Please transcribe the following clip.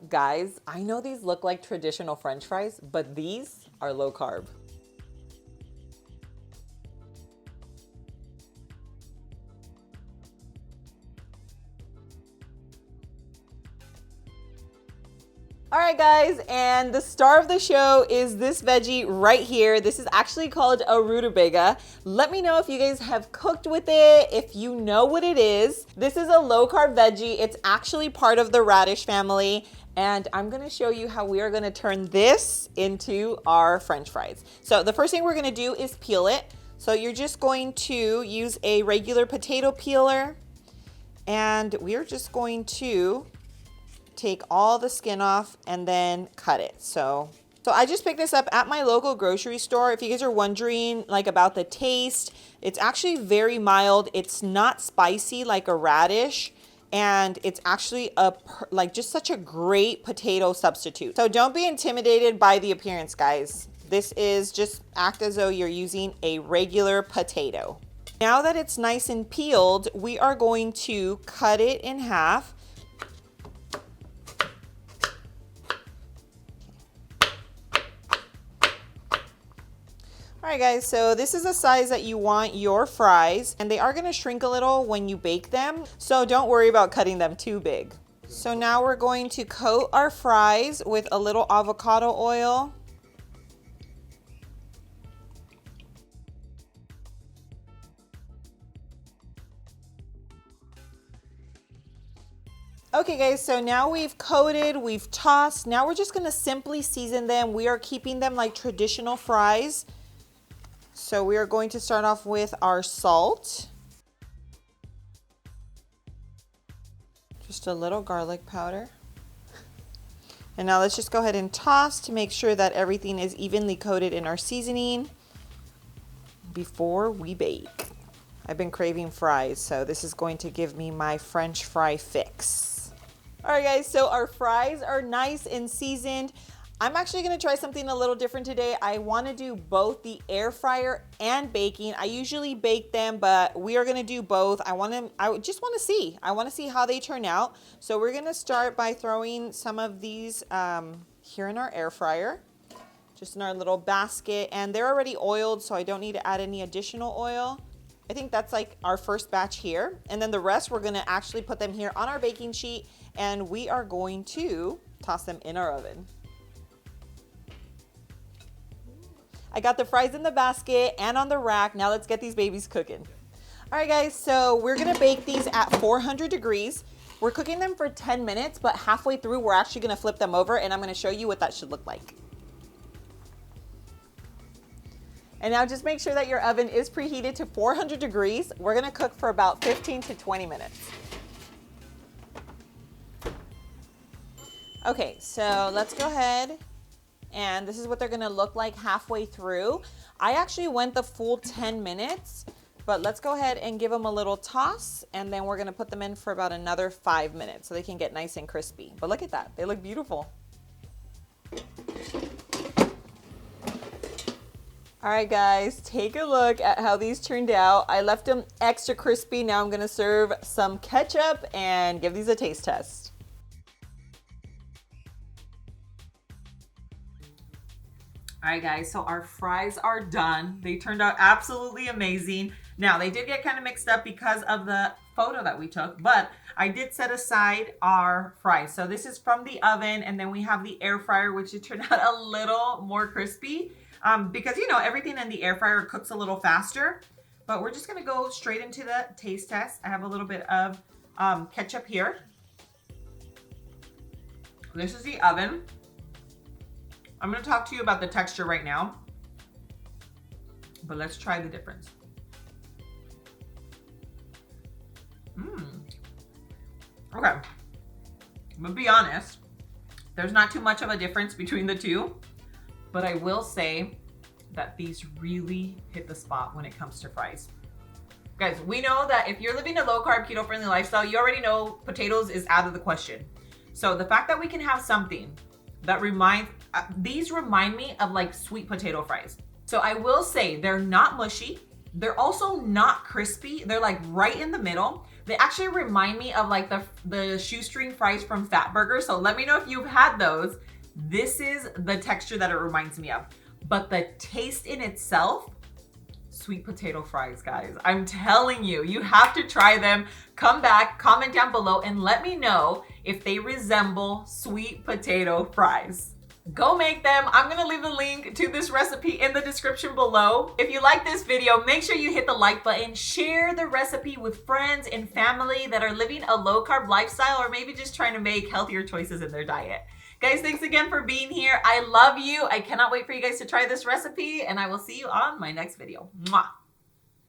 Guys, I know these look like traditional French fries, but these are low carb. All right, guys, and the star of the show is this veggie right here. This is actually called a rutabaga. Let me know if you guys have cooked with it, if you know what it is. This is a low carb veggie. It's actually part of the radish family, and I'm gonna show you how we are gonna turn this into our French fries. So the first thing we're gonna do is peel it. So you're just going to use a regular potato peeler, and we're just going to take all the skin off and then cut it. So I just picked this up at my local grocery store. If you guys are wondering like about the taste, it's actually very mild. It's not spicy like a radish, and it's actually like just such a great potato substitute. So don't be intimidated by the appearance, guys. This is just act as though you're using a regular potato. Now that it's nice and peeled, we are going to cut it in half. All right, guys, so this is the size that you want your fries, and they are gonna shrink a little when you bake them, so don't worry about cutting them too big. So now we're going to coat our fries with a little avocado oil. Okay, guys, so now we've coated, we've tossed. Now we're just gonna simply season them. We are keeping them like traditional fries. So we are going to start off with our salt. Just a little garlic powder. And now let's just go ahead and toss to make sure that everything is evenly coated in our seasoning before we bake. I've been craving fries, so this is going to give me my French fry fix. All right, guys, so our fries are nice and seasoned. I'm actually gonna try something a little different today. I wanna do both the air fryer and baking. I usually bake them, but we are gonna do both. I just wanna see. I wanna see how they turn out. So we're gonna start by throwing some of these here in our air fryer, just in our little basket. And they're already oiled, so I don't need to add any additional oil. I think that's like our first batch here. And then the rest, we're gonna actually put them here on our baking sheet, and we are going to toss them in our oven. I got the fries in the basket and on the rack. Now let's get these babies cooking. All right, guys, so we're gonna bake these at 400 degrees. We're cooking them for 10 minutes, but halfway through, we're actually gonna flip them over, and I'm gonna show you what that should look like. And now just make sure that your oven is preheated to 400 degrees. We're gonna cook for about 15 to 20 minutes. Okay, so let's go ahead. And this is what they're gonna look like halfway through. I actually went the full 10 minutes, but let's go ahead and give them a little toss, and then we're gonna put them in for about another 5 minutes so they can get nice and crispy. But look at that, they look beautiful. All right, guys, take a look at how these turned out. I left them extra crispy. Now I'm gonna serve some ketchup and give these a taste test. All right, guys, so our fries are done. They turned out absolutely amazing. Now, they did get kind of mixed up because of the photo that we took, but I did set aside our fries. So this is from the oven, and then we have the air fryer, which it turned out a little more crispy because, you know, everything in the air fryer cooks a little faster. But we're just gonna go straight into the taste test. I have a little bit of ketchup here. This is the oven. I'm gonna talk to you about the texture right now, but let's try the difference. Okay, I'm gonna be honest, there's not too much of a difference between the two, but I will say that these really hit the spot when it comes to fries. Guys, we know that if you're living a low carb, keto friendly lifestyle, you already know potatoes is out of the question. So the fact that we can have something that these remind me of like sweet potato fries. So I will say they're not mushy. They're also not crispy. They're like right in the middle. They actually remind me of like the shoestring fries from Fatburger. So let me know if you've had those. This is the texture that it reminds me of. But the taste in itself, sweet potato fries, guys. I'm telling you, you have to try them. Come back, comment down below, and let me know if they resemble sweet potato fries. Go make them. I'm gonna leave the link to this recipe in the description below. If you like this video, make sure you hit the like button, share the recipe with friends and family that are living a low carb lifestyle or maybe just trying to make healthier choices in their diet. Guys, thanks again for being here. I love you. I cannot wait for you guys to try this recipe, and I will see you on my next video. Mwah.